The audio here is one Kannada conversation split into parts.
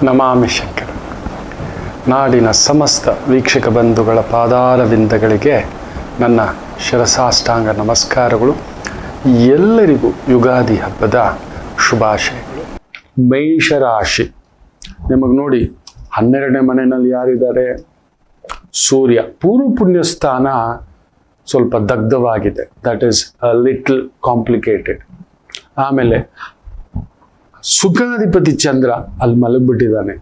ನಮಾಮಿ ಶಂಕರ. ನಾಡಿನ ಸಮಸ್ತ ವೀಕ್ಷಕ ಬಂಧುಗಳ ಪಾದಾರವಿಂದಗಳಿಗೆ ನನ್ನ ಶಿರಸಾಷ್ಟಾಂಗ ನಮಸ್ಕಾರಗಳು. ಎಲ್ಲರಿಗೂ ಯುಗಾದಿ ಹಬ್ಬದ ಶುಭಾಶಯಗಳು. ಮೇಷರಾಶಿ ನಿಮಗೆ ನೋಡಿ 12ನೇ ಮನೆಯಲ್ಲಿ ಯಾರಿದ್ದಾರೆ? ಸೂರ್ಯ. ಪೂರ್ವ ಪುಣ್ಯ ಸ್ಥಾನ ಸ್ವಲ್ಪ ದಗ್ಧವಾಗಿದೆ, ದಟ್ ಈಸ್ ಲಿಟಲ್ ಕಾಂಪ್ಲಿಕೇಟೆಡ್. ಆಮೇಲೆ ಸುಖಾಧಿಪತಿ ಚಂದ್ರ ಅಲ್ಲಿ ಮಲಗಿಬಿಟ್ಟಿದ್ದಾನೆ.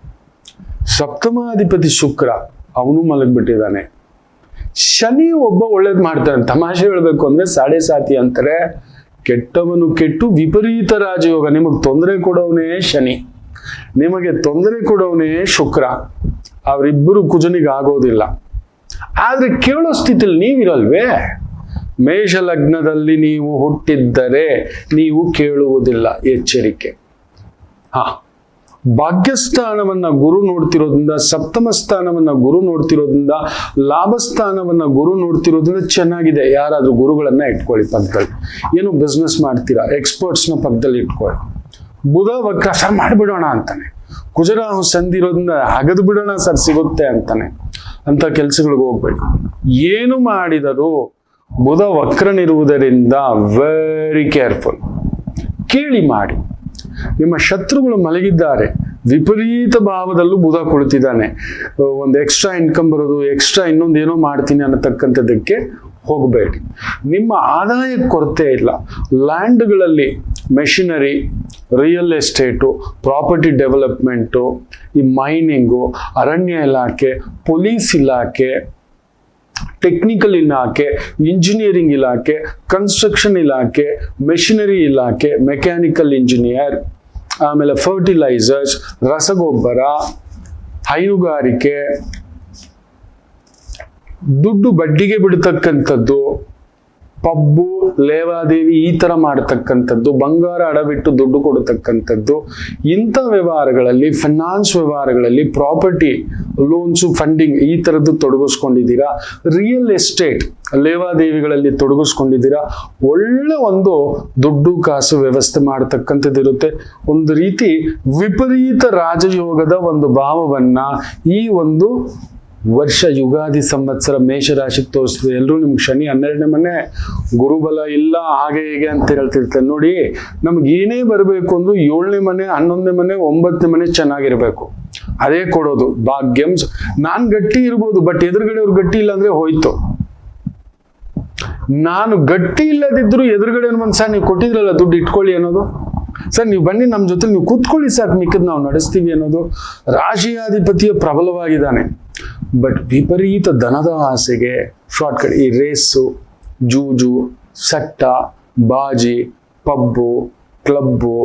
ಸಪ್ತಮಾಧಿಪತಿ ಶುಕ್ರ ಅವನು ಮಲಗಿಬಿಟ್ಟಿದ್ದಾನೆ. ಶನಿ ಒಬ್ಬ ಒಳ್ಳೇದು ಮಾಡ್ತಾನೆ. ತಮಾಷೆ ಹೇಳ್ಬೇಕು ಅಂದ್ರೆ ಸಾಡೆ ಸಾತಿ ಅಂತಾರೆ, ಕೆಟ್ಟವನು ಕೆಟ್ಟು ವಿಪರೀತ ರಾಜಯೋಗ. ನಿಮಗೆ ತೊಂದರೆ ಕೊಡೋವನೇ ಶನಿ, ನಿಮಗೆ ತೊಂದರೆ ಕೊಡೋವನೇ ಶುಕ್ರ. ಅವರಿಬ್ಬರು ಕುಜನಿಗೆ ಆಗೋದಿಲ್ಲ. ಆದ್ರೆ ಕೇಳೋ ಸ್ಥಿತಿಲಿ ನೀವಿರಲ್ವೇ? ಮೇಷ ಲಗ್ನದಲ್ಲಿ ನೀವು ಹುಟ್ಟಿದ್ದರೆ ನೀವು ಕೇಳುವುದಿಲ್ಲ, ಎಚ್ಚರಿಕೆ. ಭಾಗ್ಯಸ್ಥಾನವನ್ನ ಗುರು ನೋಡ್ತಿರೋದ್ರಿಂದ, ಸಪ್ತಮ ಸ್ಥಾನವನ್ನ ಗುರು ನೋಡ್ತಿರೋದ್ರಿಂದ, ಲಾಭಸ್ಥಾನವನ್ನ ಗುರು ನೋಡ್ತಿರೋದ್ರಿಂದ ಚೆನ್ನಾಗಿದೆ. ಯಾರಾದ್ರೂ ಗುರುಗಳನ್ನ ಇಟ್ಕೊಳ್ಳಿ ಪಕ್ಕದಲ್ಲಿ. ಏನು ಬಿಸ್ನೆಸ್ ಮಾಡ್ತೀರಾ, ಎಕ್ಸ್ಪರ್ಟ್ಸ್ನ ಪಕ್ಕದಲ್ಲಿ ಇಟ್ಕೊಳ್ಳಿ. ಬುಧ ವಕ್ರ ಸರ್ ಮಾಡಿಬಿಡೋಣ ಅಂತಾನೆ, ಕುಜರಾಹು ಸಂಧಿರೋದ್ರಿಂದ ಅಗದು ಬಿಡೋಣ ಸರ್ ಸಿಗುತ್ತೆ ಅಂತಾನೆ. ಅಂತ ಕೆಲಸಗಳಿಗೆ ಹೋಗ್ಬೇಡಿ. ಏನು ಮಾಡಿದರೂ ಬುಧ ವಕ್ರನಿರುವುದರಿಂದ ವೆರಿ ಕೇರ್ಫುಲ್. ಕೇಳಿ ಮಾಡಿ. ನಿಮ್ಮ ಶತ್ರುಗಳು ಮಲಗಿದ್ದಾರೆ, ವಿಪರೀತ ಭಾವದಲ್ಲೂ ಬುಧ ಕುಳಿತಿದ್ದಾನೆ. ಒಂದು ಎಕ್ಸ್ಟ್ರಾ ಇನ್ಕಮ್ ಬರೋದು, ಎಕ್ಸ್ಟ್ರಾ ಇನ್ನೊಂದೇನೋ ಮಾಡ್ತೀನಿ ಅನ್ನತಕ್ಕಂಥದ್ದಕ್ಕೆ ಹೋಗಬೇಡಿ. ನಿಮ್ಮ ಆದಾಯ ಕೊರತೆ ಇಲ್ಲ. ಲ್ಯಾಂಡ್ಗಳಲ್ಲಿ machinery, real estate, property development, ಈ ಮೈನಿಂಗು, ಅರಣ್ಯ ಇಲಾಖೆ, ಪೊಲೀಸ್ ಇಲಾಖೆ, ಟೆಕ್ನಿಕಲ್ ಇಲಾಖೆ, ಇಂಜಿನಿಯರಿಂಗ್ ಇಲಾಖೆ, ಕನ್ಸ್ಟ್ರಕ್ಷನ್ ಇಲಾಖೆ, ಮೆಷಿನರಿ ಇಲಾಖೆ, ಮೆಕ್ಯಾನಿಕಲ್ ಇಂಜಿನಿಯರ್, ಆಮೇಲೆ ಫರ್ಟಿಲೈಸರ್ಸ್, ರಸಗೊಬ್ಬರ, ಹೈನುಗಾರಿಕೆ, ದುಡ್ಡು ಬಡ್ಡಿಗೆ ಬಿಡ್ತಕ್ಕಂಥದ್ದು, ಪಬ್ಬು, ಲೇವಾದೇವಿ ಈ ತರ ಮಾಡತಕ್ಕಂಥದ್ದು, ಬಂಗಾರ ಅಡವಿಟ್ಟು ದುಡ್ಡು ಕೊಡತಕ್ಕಂಥದ್ದು, ಇಂಥ ವ್ಯವಹಾರಗಳಲ್ಲಿ, ಫೈನಾನ್ಸ್ ವ್ಯವಹಾರಗಳಲ್ಲಿ, ಪ್ರಾಪರ್ಟಿ ಲೋನ್ಸು, ಫಂಡಿಂಗ್ ಈ ಥರದ್ದು ತೊಡಗಿಸ್ಕೊಂಡಿದ್ದೀರಾ. Real estate ಲೇವಾದೇವಿಗಳಲ್ಲಿ ತೊಡಗಿಸ್ಕೊಂಡಿದ್ದೀರಾ. ಒಳ್ಳೆ ಒಂದು ದುಡ್ಡು ಕಾಸು ವ್ಯವಸ್ಥೆ ಮಾಡತಕ್ಕಂಥದ್ದು ಇರುತ್ತೆ. ಒಂದು ರೀತಿ ವಿಪರೀತ ರಾಜಯೋಗದ ಒಂದು ಭಾವವನ್ನ ಈ ಒಂದು ವರ್ಷ ಯುಗಾದಿ ಸಂವತ್ಸರ ಮೇಷರಾಶಿಗೆ ತೋರಿಸ್ತದೆ. ಎಲ್ಲರೂ ನಿಮ್ಗೆ ಶನಿ 12ನೇ ಮನೆ, ಗುರುಬಲ ಇಲ್ಲ, ಹಾಗೆ ಹೀಗೆ ಅಂತ ಹೇಳ್ತಿರ್ತಾರೆ. ನೋಡಿ, ನಮ್ಗೆ ಏನೇ ಬರಬೇಕು ಅಂದ್ರೂ 7ನೇ ಮನೆ, 11ನೇ ಮನೆ, 9ನೇ ಮನೆ ಚೆನ್ನಾಗಿರ್ಬೇಕು. ಅದೇ ಕೊಡೋದು ಭಾಗ್ಯಂ. ನಾನ್ ಗಟ್ಟಿ ಇರ್ಬೋದು, ಬಟ್ ಎದುರುಗಡೆ ಅವ್ರು ಗಟ್ಟಿ ಇಲ್ಲ ಅಂದ್ರೆ ಹೋಯ್ತು. ನಾನು ಗಟ್ಟಿ ಇಲ್ಲದಿದ್ರು ಎದುರುಗಡೆ ಸರ್ ನೀವು ಕೊಟ್ಟಿದ್ರಲ್ಲ ದುಡ್ಡು ಇಟ್ಕೊಳ್ಳಿ ಅನ್ನೋದು, ಸರ್ ನೀವು ಬನ್ನಿ ನಮ್ಮ ಜೊತೆ ನೀವು ಕೂತ್ಕೊಳ್ಳಿ ಸಾಕು, ಮಿಕ್ಕದ್ ನಾವು ನಡೆಸ್ತೀವಿ ಅನ್ನೋದು. ರಾಶಿಯಾಧಿಪತಿಯ ಪ್ರಬಲವಾಗಿದ್ದಾನೆ, ಬಟ್ ವಿಪರೀತ ಧನದ ಆಸೆಗೆ ಶಾರ್ಟ್ಕಟ್. ಈ ರೇಸು, ಜೂಜು, ಸಟ್ಟ, ಬಾಜಿ, ಪಬ್ಬು, ಕ್ಲಬ್ಬು,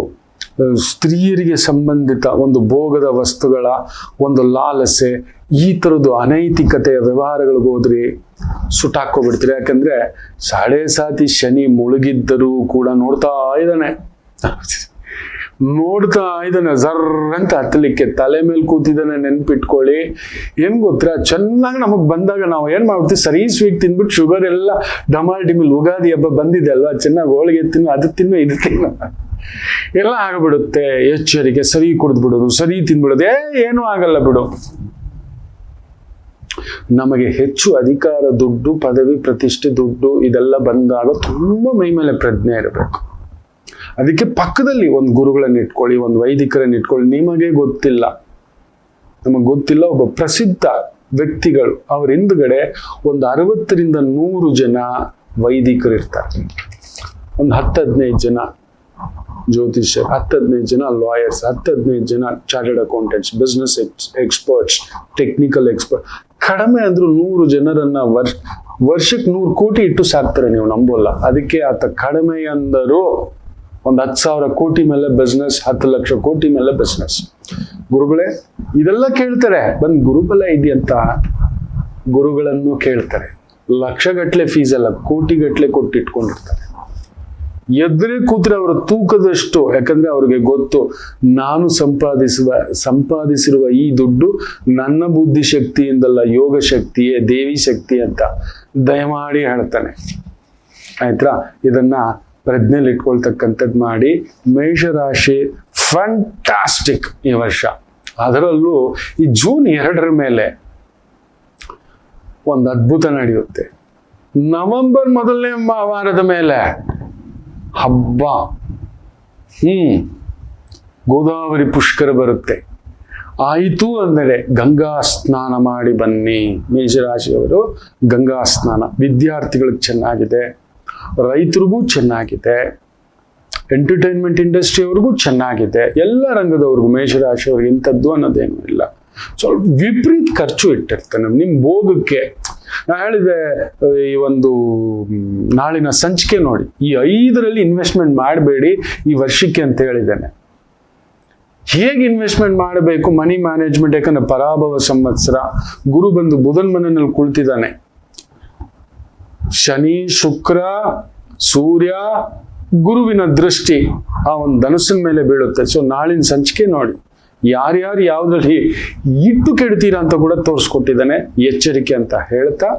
ಸ್ತ್ರೀಯರಿಗೆ ಸಂಬಂಧಿತ ಒಂದು ಭೋಗದ ವಸ್ತುಗಳ ಒಂದು ಲಾಲಸೆ, ಈ ಥರದ್ದು ಅನೈತಿಕತೆಯ ವ್ಯವಹಾರಗಳಿಗೆ ಹೋದ್ರಿ ಸುಟ್ಟಾಕೋಬಿಡ್ತೀರಿ. ಯಾಕಂದ್ರೆ ಸಾಡೆ ಸಾತಿ ಶನಿ ಮುಳುಗಿದ್ದರೂ ಕೂಡ ನೋಡ್ತಾ ಇದ್ದಾನೆ ಜರ್ರ ಅಂತ ಹತ್ತಲಿಕ್ಕೆ. ತಲೆ ಮೇಲೆ ಕೂತಿದ್ದಾನೆ, ನೆನ್ಪಿಟ್ಕೊಳ್ಳಿ. ಏನ್ ಗೊತ್ತಾ, ಚೆನ್ನಾಗಿ ನಮಗ್ ಬಂದಾಗ ನಾವು ಏನ್ ಮಾಡ್ಬಿಡ್ತೀವಿ, ಸರಿ ಸ್ವೀಟ್ ತಿನ್ಬಿಟ್ಟು ಶುಗರ್ ಎಲ್ಲ ಡಮಾಲ್ ಡಿಮಿಲ್. ಉಗಾದಿ ಹಬ್ಬ ಬಂದಿದೆ ಅಲ್ವಾ, ಚೆನ್ನಾಗಿ ಹೋಳಿಗೆ ತಿನ್ನು, ಅದು ತಿನ್ನು, ಇದು ತಿನ್ನು ಎಲ್ಲ ಆಗ್ಬಿಡುತ್ತೆ. ಎಚ್ಚರಿಕೆ. ಸರಿ ಕುಡಿದ್ಬಿಡೋದು, ಸರಿ ತಿನ್ಬಿಡೋದು, ಏನೂ ಆಗಲ್ಲ ಬಿಡು. ನಮಗೆ ಹೆಚ್ಚು ಅಧಿಕಾರ, ದುಡ್ಡು, ಪದವಿ, ಪ್ರತಿಷ್ಠೆ, ದುಡ್ಡು ಇದೆಲ್ಲ ಬಂದಾಗ ತುಂಬಾ ಮೈ ಮೇಲೆ ಪ್ರಜ್ಞೆ ಇರಬೇಕು. ಅದಕ್ಕೆ ಪಕ್ಕದಲ್ಲಿ ಒಂದು ಗುರುಗಳನ್ನ ಇಟ್ಕೊಳ್ಳಿ, ಒಂದು ವೈದಿಕರನ್ನ ಇಟ್ಕೊಳ್ಳಿ. ನಿಮಗೆ ಗೊತ್ತಿಲ್ಲ, ನಮಗೆ ಗೊತ್ತಿಲ್ಲ, ಒಬ್ಬ ಪ್ರಸಿದ್ಧ ವ್ಯಕ್ತಿಗಳು, ಅವ್ರ ಹಿಂದ್ಗಡೆ ಒಂದು 60ರಿಂದ 100 ಜನ ವೈದಿಕರು ಇರ್ತಾರೆ. ಒಂದು 10-15 ಜನ ಜ್ಯೋತಿಷ್ಯರು, 10-15 ಜನ ಲಾಯರ್ಸ್, 10-15 ಜನ chartered accountants, business experts, technical expert. ಕಡಿಮೆ ಅಂದ್ರೂ 100 ಜನರನ್ನ ವರ್ಷಕ್ಕೆ 100 ಕೋಟಿ ಇಟ್ಟು ಸಾಕ್ತಾರೆ, ನೀವು ನಂಬೋಲ್ಲ. ಅದಕ್ಕೆ ಆತ ಕಡಿಮೆ ಅಂದರೂ ಒಂದು 10,000 ಕೋಟಿ ಮೇಲೆ ಬಿಸ್ನೆಸ್, 10 ಲಕ್ಷ ಕೋಟಿ ಮೇಲೆ ಬಿಸ್ನೆಸ್. ಗುರುಗಳೇ ಇದೆಲ್ಲ ಕೇಳ್ತಾರೆ. ಬಂದ್ ಗುರುಬಲ ಇದೆಯಂತ ಗುರುಗಳನ್ನು ಕೇಳ್ತಾರೆ. ಲಕ್ಷಗಟ್ಲೆ ಫೀಸ್ ಅಲ್ಲ, ಕೋಟಿಗಟ್ಲೆ ಕೊಟ್ಟಿಟ್ಕೊಂಡಿರ್ತಾರೆ. ಎದುರೇ ಕೂತ್ರೆ ಅವರ ತೂಕದಷ್ಟು. ಯಾಕಂದ್ರೆ ಅವ್ರಿಗೆ ಗೊತ್ತು, ನಾನು ಸಂಪಾದಿಸಿರುವ ಈ ದುಡ್ಡು ನನ್ನ ಬುದ್ಧಿ ಶಕ್ತಿಯಿಂದಲ್ಲ, ಯೋಗ ಶಕ್ತಿಯೇ, ದೇವಿ ಶಕ್ತಿ ಅಂತ ದಯಮಾಡಿ ಹೇಳ್ತಾನೆ. ಆಯ್ತಾ? ಇದನ್ನ ಪ್ರಜ್ಞೆಯಲ್ಲಿ ಇಟ್ಕೊಳ್ತಕ್ಕಂಥದ್ದು ಮಾಡಿ. ಮೇಷರಾಶಿ ಫ್ಯಾಂಟಾಸ್ಟಿಕ್ ಈ ವರ್ಷ. ಅದರಲ್ಲೂ ಈ ಜೂನ್ 2 ಮೇಲೆ ಒಂದು ಅದ್ಭುತ ನಡೆಯುತ್ತೆ. ನವೆಂಬರ್ 1ನೇ ವಾರದ ಮೇಲೆ ಹಬ್ಬ. ಗೋದಾವರಿ ಪುಷ್ಕರ ಬರುತ್ತೆ. ಆಯಿತು ಅಂದರೆ ಗಂಗಾ ಸ್ನಾನ ಮಾಡಿ ಬನ್ನಿ. ಮೇಷರಾಶಿಯವರು ಗಂಗಾ ಸ್ನಾನ. ವಿದ್ಯಾರ್ಥಿಗಳಿಗೆ ಚೆನ್ನಾಗಿದೆ, ರೈತರಿಗೂ ಚೆನ್ನಾಗಿದೆ, ಎಂಟರ್ಟೈನ್ಮೆಂಟ್ ಇಂಡಸ್ಟ್ರಿಯವ್ರಿಗೂ ಚೆನ್ನಾಗಿದೆ, ಎಲ್ಲ ರಂಗದವ್ರಿಗೂ. ಮೇಷರಾಶಿಯವ್ರಿಗೆ ಇಂಥದ್ದು ಅನ್ನೋದೇನು ಇಲ್ಲ. ಸ್ವಲ್ಪ ವಿಪರೀತ ಖರ್ಚು ಇಟ್ಟಿರ್ತಾನೆ ನಿಮ್ಮ ಭೋಗಕ್ಕೆ. ನಾ ಹೇಳಿದೆ ಈ ಒಂದು ನಾಳಿನ ಸಂಚಿಕೆ ನೋಡಿ, ಈ 5ರಲ್ಲಿ ಇನ್ವೆಸ್ಟ್ಮೆಂಟ್ ಮಾಡಬೇಡಿ ಈ ವರ್ಷಕ್ಕೆ ಅಂತ ಹೇಳಿದ್ದೇನೆ. ಹೇಗೆ ಇನ್ವೆಸ್ಟ್ಮೆಂಟ್ ಮಾಡಬೇಕು, ಮನಿ ಮ್ಯಾನೇಜ್ಮೆಂಟ್. ಯಾಕಂದ್ರೆ ಪರಾಭವ ಸಂವತ್ಸರ, ಗುರು ಬಂದು ಬುಧನ್ ಮನೆಯಲ್ಲಿ ಕುಳಿತಿದ್ದಾನೆ. ಶನಿ, ಶುಕ್ರ, ಸೂರ್ಯ, ಗುರುವಿನ ದೃಷ್ಟಿ ಆ ಒಂದು ಧನುಸ್ಸಿನ ಮೇಲೆ ಬೀಳುತ್ತೆ. ಸೊ ನಾಳಿನ ಸಂಚಿಕೆ ನೋಡಿ, ಯಾರ್ಯಾರು ಯಾವ್ದ್ರಲ್ಲಿ ಇಟ್ಟು ಕೆಡ್ತೀರಾ ಅಂತ ಕೂಡ ತೋರಿಸ್ಕೊಟ್ಟಿದ್ದಾನೆ. ಎಚ್ಚರಿಕೆ ಅಂತ ಹೇಳ್ತಾ